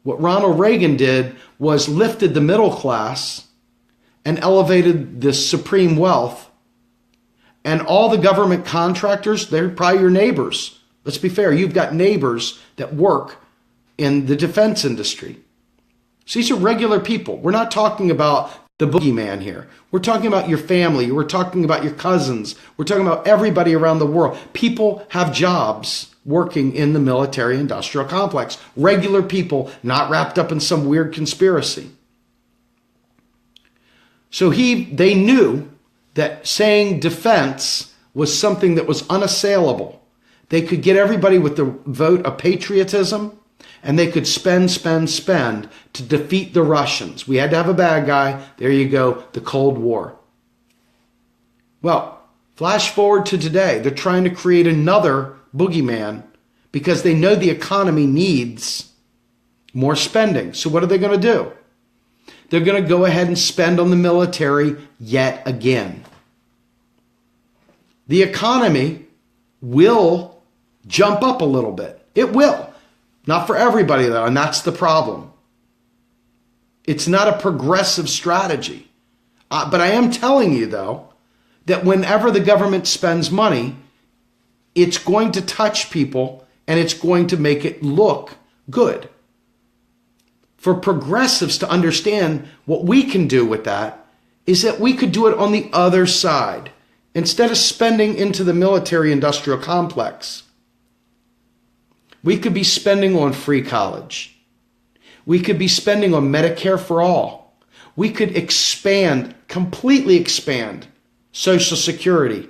What Ronald Reagan did was lifted the middle class and elevated the supreme wealth. And all the government contractors, they're probably your neighbors. Let's be fair. You've got neighbors that work in the defense industry. So these are regular people. We're not talking about the boogeyman here. We're talking about your family. We're talking about your cousins. We're talking about everybody around the world. People have jobs working in the military-industrial complex. Regular people, not wrapped up in some weird conspiracy. So they knew that saying defense was something that was unassailable. They could get everybody with the vote of patriotism, and they could spend to defeat the Russians. We had to have a bad guy. There you go, the Cold War. Well, flash forward to today. They're trying to create another boogeyman because they know the economy needs more spending. So what are they going to do? They're going to go ahead and spend on the military yet again. The economy will jump up a little bit. It will. Not for everybody, though, and that's the problem. It's not a progressive strategy. But I am telling you, though, that whenever the government spends money, it's going to touch people and it's going to make it look good. For progressives to understand what we can do with that is that we could do it on the other side. Instead of spending into the military-industrial complex, we could be spending on free college. We could be spending on Medicare for all. We could completely expand Social Security.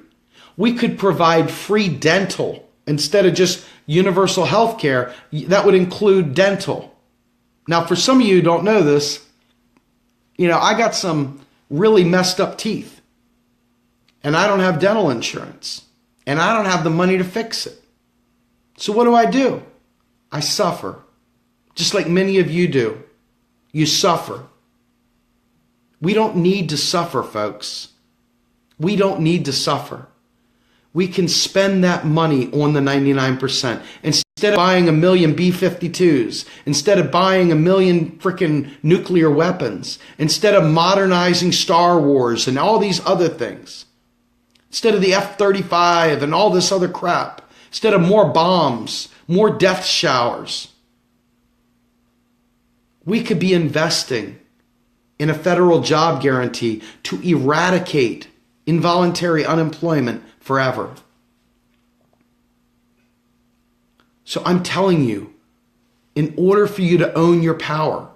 We could provide free dental instead of just universal health care. That would include dental. Now, for some of you who don't know this, I got some really messed up teeth. And I don't have dental insurance. And I don't have the money to fix it. So what do? I suffer. Just like many of you do. You suffer. We don't need to suffer, folks. We don't need to suffer. We can spend that money on the 99%. Instead of buying a million B-52s, instead of buying a million freaking nuclear weapons, instead of modernizing Star Wars and all these other things, instead of the F-35 and all this other crap, instead of more bombs, more death showers, we could be investing in a federal job guarantee to eradicate involuntary unemployment forever. So I'm telling you, in order for you to own your power,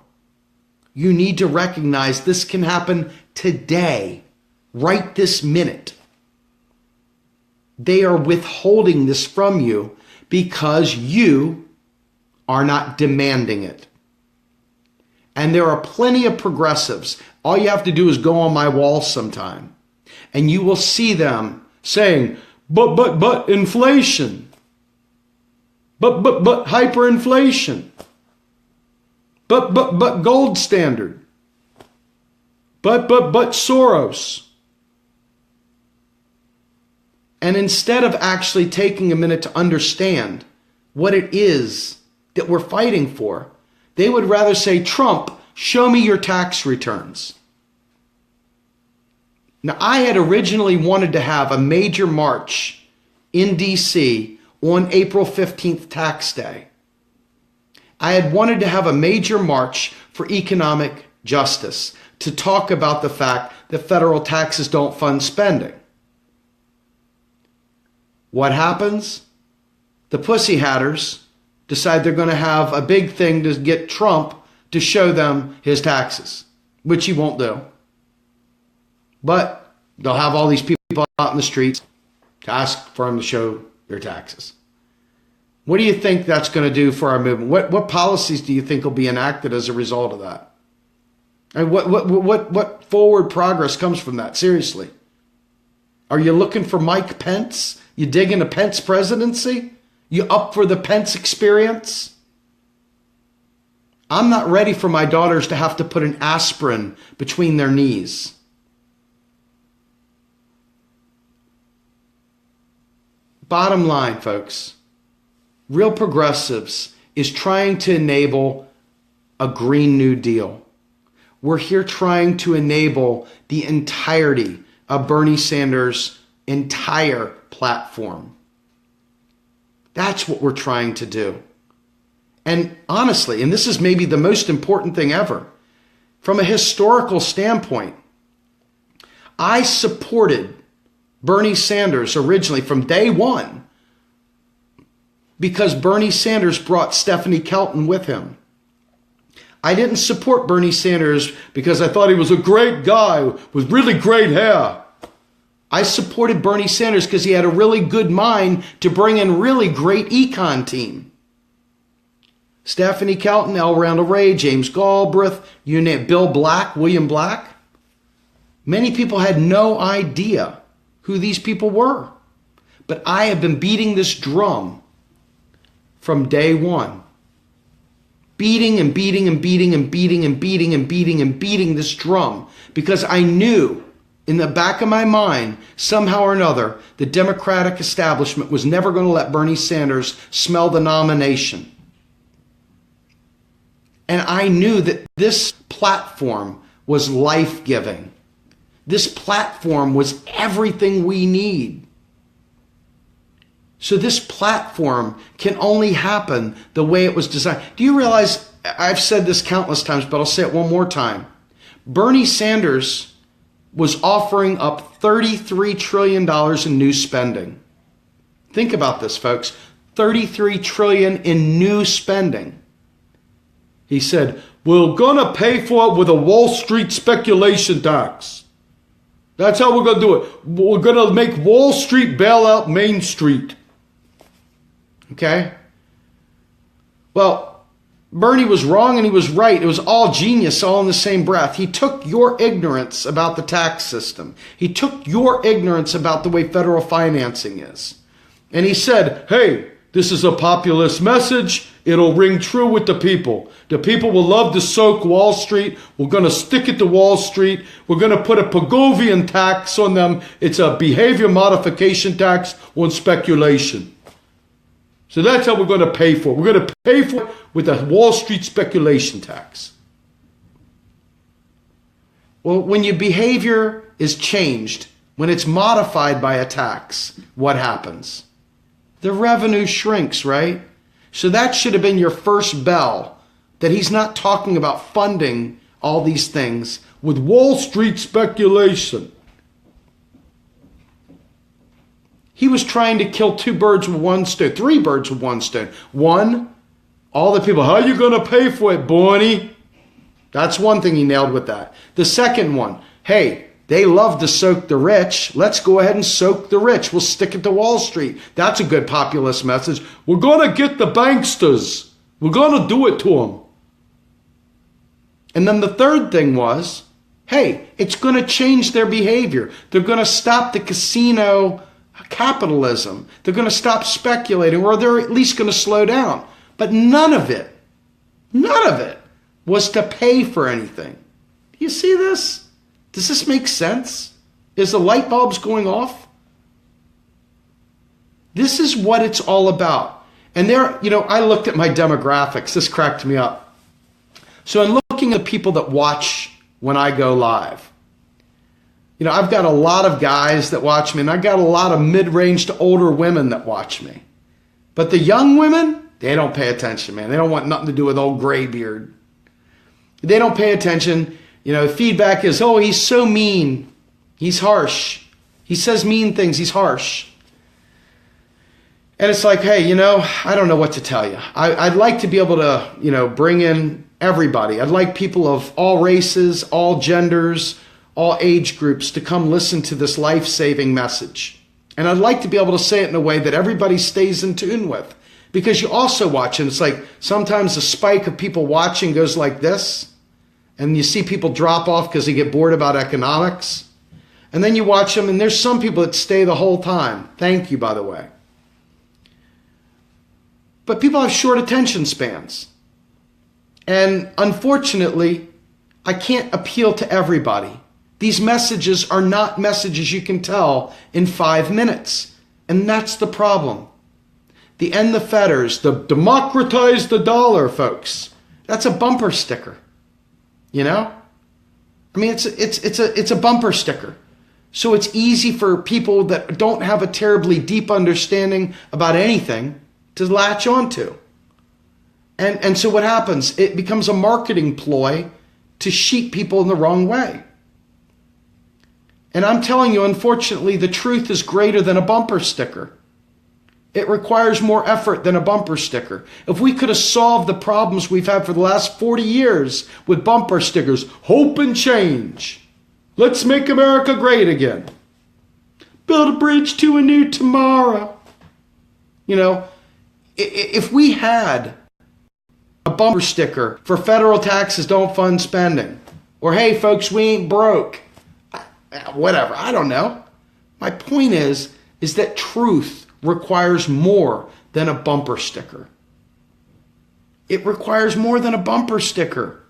you need to recognize this can happen today, right this minute. They are withholding this from you because you are not demanding it. And there are plenty of progressives. All you have to do is go on my wall sometime, and you will see them saying, but inflation. But hyperinflation. But gold standard. But Soros. And instead of actually taking a minute to understand what it is that we're fighting for, they would rather say, Trump, show me your tax returns. Now, I had originally wanted to have a major march in D.C. on April 15th, tax day. I had wanted to have a major march for economic justice to talk about the fact that federal taxes don't fund spending. What happens? The pussy hatters decide they're going to have a big thing to get Trump to show them his taxes, which he won't do. But they'll have all these people out in the streets to ask for him to show their taxes. What do you think that's going to do for our movement? What policies do you think will be enacted as a result of that? And what forward progress comes from that? Seriously. Are you looking for Mike Pence? You digging a Pence presidency? You up for the Pence experience? I'm not ready for my daughters to have to put an aspirin between their knees. Bottom line, folks, Real Progressives is trying to enable a Green New Deal. We're here trying to enable the entirety of Bernie Sanders' entire platform. That's what we're trying to do. And honestly, and this is maybe the most important thing ever, from a historical standpoint, I supported Bernie Sanders originally from day one because Bernie Sanders brought Stephanie Kelton with him. I didn't support Bernie Sanders because I thought he was a great guy with really great hair. I supported Bernie Sanders because he had a really good mind to bring in really great econ team. Stephanie Kelton, Randall Wray, James Galbraith, you name it, Bill Black, William Black. Many people had no idea who these people were. But I have been beating this drum from day one. Beating and beating and beating and beating and beating and beating and beating this drum because I knew in the back of my mind, somehow or another, the Democratic establishment was never going to let Bernie Sanders smell the nomination. And I knew that this platform was life-giving. This platform was everything we need. So this platform can only happen the way it was designed. Do you realize, I've said this countless times, but I'll say it one more time. Bernie Sanders was offering up $33 trillion in new spending. Think about this, folks. $33 trillion in new spending. He said, we're going to pay for it with a Wall Street speculation tax. That's how we're going to do it. We're going to make Wall Street bail out Main Street. Okay? Well, Bernie was wrong and he was right. It was all genius, all in the same breath. He took your ignorance about the tax system. He took your ignorance about the way federal financing is. And he said, hey, this is a populist message. It'll ring true with the people. The people will love to soak Wall Street. We're going to stick it to Wall Street. We're going to put a Pagovian tax on them. It's a behavior modification tax on speculation. So that's how we're going to pay for it. We're going to pay for it with a Wall Street speculation tax. Well, when your behavior is changed, when it's modified by a tax, what happens? The revenue shrinks, right? So that should have been your first bell, that he's not talking about funding all these things with Wall Street speculation. He was trying to kill two birds with one stone, three birds with one stone. One, all the people, how are you going to pay for it, Barney? That's one thing he nailed with that. The second one, hey, they love to soak the rich. Let's go ahead and soak the rich. We'll stick it to Wall Street. That's a good populist message. We're going to get the banksters. We're going to do it to them. And then the third thing was, hey, it's going to change their behavior. They're going to stop the casino capitalism. They're going to stop speculating, or they're at least going to slow down. But none of it was to pay for anything. Do you see this? Does this make sense? Is the light bulbs going off? This is what it's all about. And there, I looked at my demographics. This cracked me up. So I'm looking at the people that watch when I go live. I've got a lot of guys that watch me, and I've got a lot of mid-range to older women that watch me. But the young women, they don't pay attention, man. They don't want nothing to do with old graybeard. They don't pay attention. Feedback is, oh, he's so mean. He's harsh. He says mean things. He's harsh. And it's like, hey, I don't know what to tell you. I'd like to be able to, bring in everybody. I'd like people of all races, all genders, all age groups to come listen to this life-saving message. And I'd like to be able to say it in a way that everybody stays in tune with. Because you also watch, and it's like sometimes the spike of people watching goes like this, and you see people drop off because they get bored about economics. And then you watch them, and there's some people that stay the whole time. Thank you, by the way. But people have short attention spans. And unfortunately, I can't appeal to everybody. These messages are not messages you can tell in 5 minutes. And that's the problem. The end the fetters, the democratize the dollar, folks. That's a bumper sticker. I mean, it's a bumper sticker. So it's easy for people that don't have a terribly deep understanding about anything to latch onto. And so what happens? It becomes a marketing ploy to sheep people in the wrong way. And I'm telling you, unfortunately, the truth is greater than a bumper sticker. It requires more effort than a bumper sticker. If we could have solved the problems we've had for the last 40 years with bumper stickers, hope and change. Let's make America great again. Build a bridge to a new tomorrow. If we had a bumper sticker for federal taxes don't fund spending, or hey folks, we ain't broke, whatever, I don't know. My point is that truth requires more than a bumper sticker. It requires more than a bumper sticker.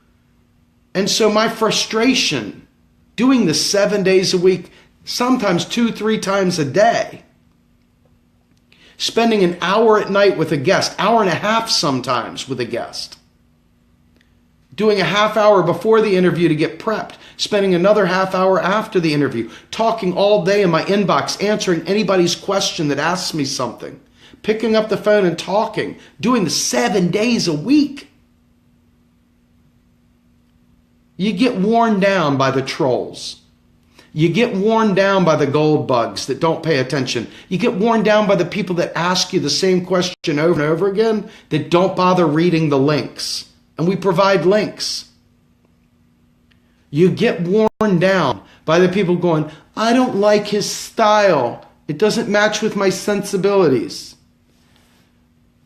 And so my frustration doing this 7 days a week, sometimes 2-3 times a day, spending an hour at night with a guest, hour and a half sometimes with a guest, doing a half hour before the interview to get prepped, spending another half hour after the interview, talking all day in my inbox, answering anybody's question that asks me something, picking up the phone and talking, doing this 7 days a week. You get worn down by the trolls. You get worn down by the gold bugs that don't pay attention. You get worn down by the people that ask you the same question over and over again that don't bother reading the links. And we provide links. You get worn down by the people going, I don't like his style. It doesn't match with my sensibilities.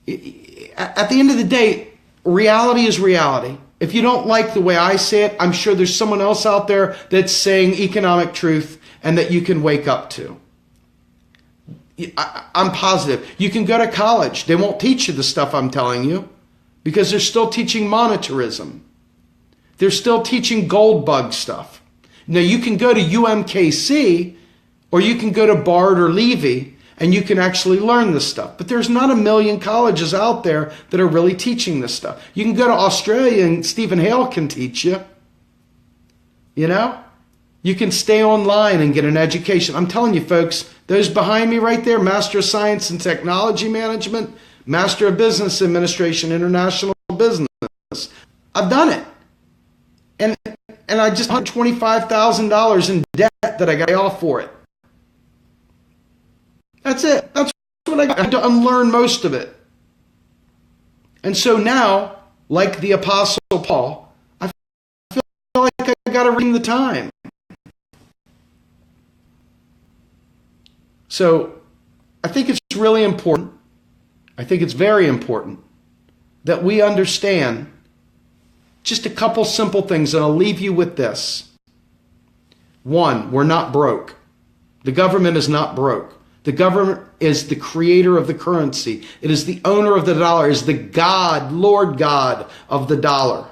At the end of the day, reality is reality. If you don't like the way I say it, I'm sure there's someone else out there that's saying economic truth and that you can wake up to. I'm positive. You can go to college. They won't teach you the stuff I'm telling you because they're still teaching monetarism. They're still teaching gold bug stuff. Now, you can go to UMKC or you can go to Bard or Levy And you can actually learn this stuff. But there's not a million colleges out there that are really teaching this stuff. You can go to Australia and Stephen Hale can teach you. You know? You can stay online and get an education. I'm telling you, folks, those behind me right there, Master of Science and Technology Management, Master of Business Administration, International Business. I've done it. And I just $125,000 in debt that I got off for it. That's it. That's what I got. I had to unlearn most of it. And so now, like the Apostle Paul, I feel like I got to redeem the time. So I think it's really important. I think it's very important that we understand just a couple simple things, and I'll leave you with this. One, we're not broke. The government is not broke. The government is the creator of the currency. It is the owner of the dollar. It is the God, Lord God of the dollar.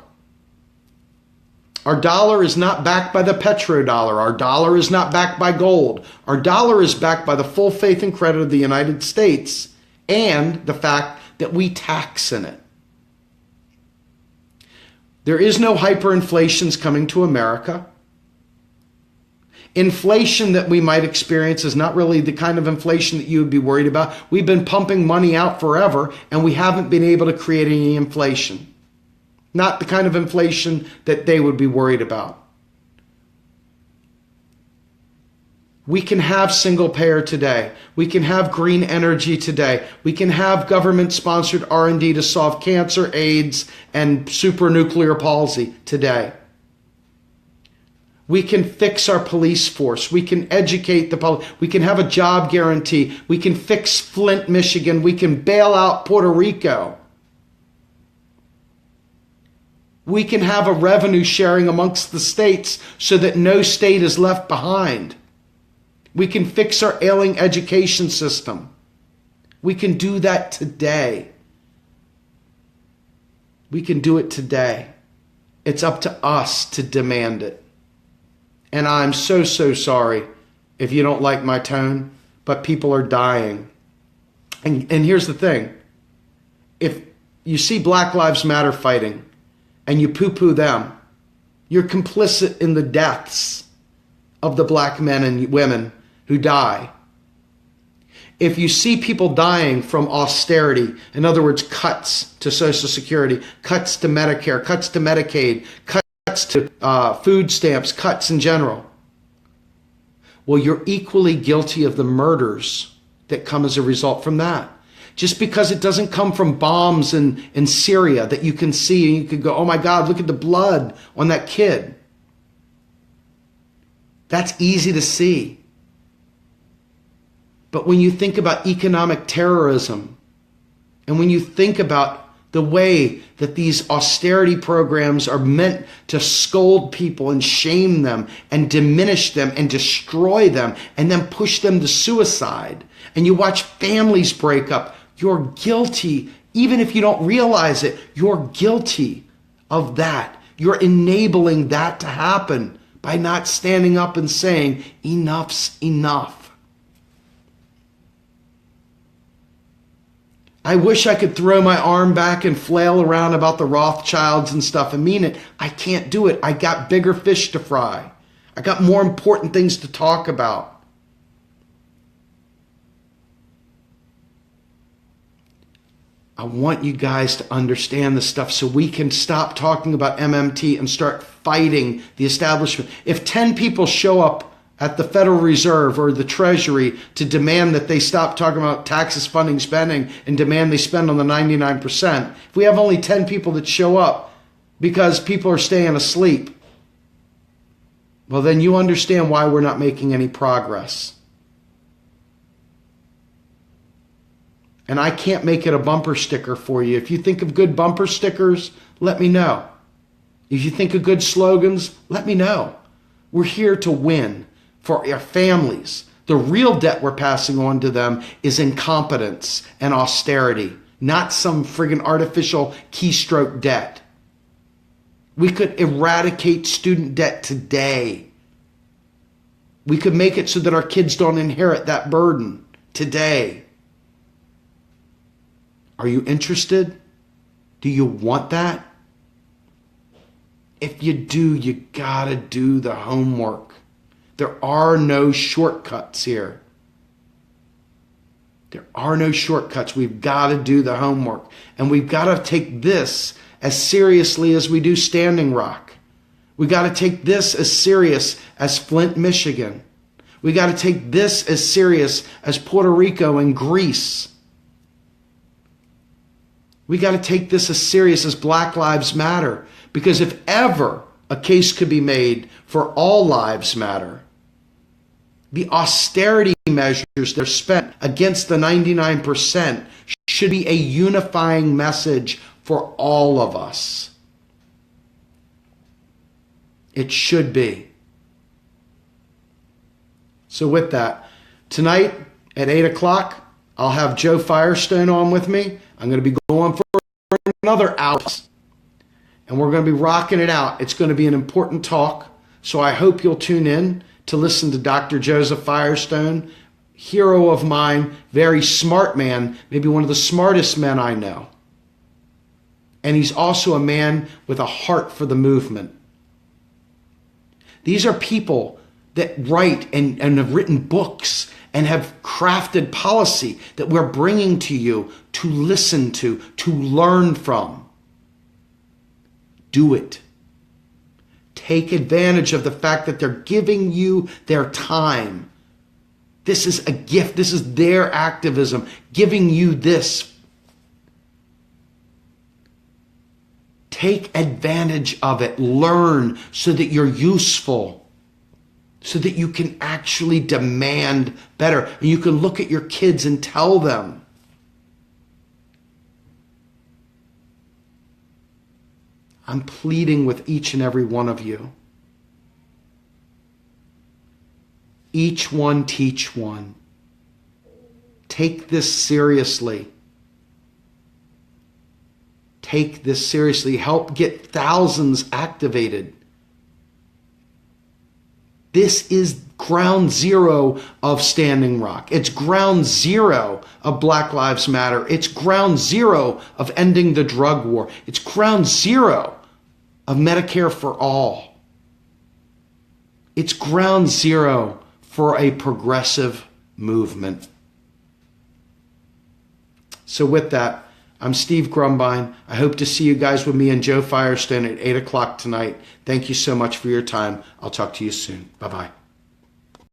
Our dollar is not backed by the petrodollar. Our dollar is not backed by gold. Our dollar is backed by the full faith and credit of the United States and the fact that we tax in it. There is no hyperinflation coming to America. Inflation that we might experience is not really the kind of inflation that you would be worried about. We've been pumping money out forever, and we haven't been able to create any inflation. Not the kind of inflation that they would be worried about. We can have single payer today. We can have green energy today. We can have government-sponsored R&D to solve cancer, AIDS, and supranuclear palsy today. We can fix our police force. We can educate the public. We can have a job guarantee. We can fix Flint, Michigan. We can bail out Puerto Rico. We can have a revenue sharing amongst the states so that no state is left behind. We can fix our ailing education system. We can do that today. We can do it today. It's up to us to demand it. And I'm so sorry if you don't like my tone, but people are dying. And here's the thing. If you see Black Lives Matter fighting and you poo-poo them, you're complicit in the deaths of the black men and women who die. If you see people dying from austerity, in other words, cuts to Social Security, cuts to Medicare, cuts to Medicaid, cuts to food stamps, cuts in general, well, you're equally guilty of the murders that come as a result from that. Just because it doesn't come from bombs in Syria that you can see and you could go, oh my God, look at the blood on that kid. That's easy to see. But when you think about economic terrorism, and when you think about the way that these austerity programs are meant to scold people and shame them and diminish them and destroy them and then push them to suicide, and you watch families break up, you're guilty. Even if you don't realize it, you're guilty of that. You're enabling that to happen by not standing up and saying, enough's enough. I wish I could throw my arm back and flail around about the Rothschilds and stuff and mean it. I can't do it. I got bigger fish to fry. I got more important things to talk about. I want you guys to understand this stuff so we can stop talking about MMT and start fighting the establishment. If 10 people show up at the Federal Reserve or the Treasury to demand that they stop talking about taxes, funding, spending, and demand they spend on the 99%, if we have only 10 people that show up because people are staying asleep, well, then you understand why we're not making any progress. And I can't make it a bumper sticker for you. If you think of good bumper stickers, let me know. If you think of good slogans, let me know. We're here to win for our families. The real debt we're passing on to them is incompetence and austerity, not some friggin' artificial keystroke debt. We could eradicate student debt today. We could make it so that our kids don't inherit that burden today. Are you interested? Do you want that? If you do, you gotta do the homework. There are no shortcuts here. There are no shortcuts. We've got to do the homework. And we've got to take this as seriously as we do Standing Rock. We've got to take this as serious as Flint, Michigan. We got to take this as serious as Puerto Rico and Greece. We got to take this as serious as Black Lives Matter. Because if ever a case could be made for all lives matter, the austerity measures that are spent against the 99% should be a unifying message for all of us. It should be. So with that, tonight at 8 o'clock, I'll have Joe Firestone on with me. I'm going to be going for another hour. And we're going to be rocking it out. It's going to be an important talk. So I hope you'll tune in to listen to Dr. Joseph Firestone, hero of mine, very smart man, maybe one of the smartest men I know. And he's also a man with a heart for the movement. These are people that write and have written books and have crafted policy that we're bringing to you to listen to learn from. Do it. Take advantage of the fact that they're giving you their time. This is a gift. This is their activism, giving you this. Take advantage of it. Learn so that you're useful, so that you can actually demand better. And you can look at your kids and tell them. I'm pleading with each and every one of you. Each one teach one. Take this seriously. Take this seriously. Help get thousands activated. This is ground zero of Standing Rock. It's ground zero of Black Lives Matter. It's ground zero of ending the drug war. It's ground zero of Medicare for all. It's ground zero for a progressive movement. So with that, I'm Steve Grumbine. I hope to see you guys with me and Joe Firestone at 8 o'clock tonight. Thank you so much for your time. I'll talk to you soon. Bye-bye.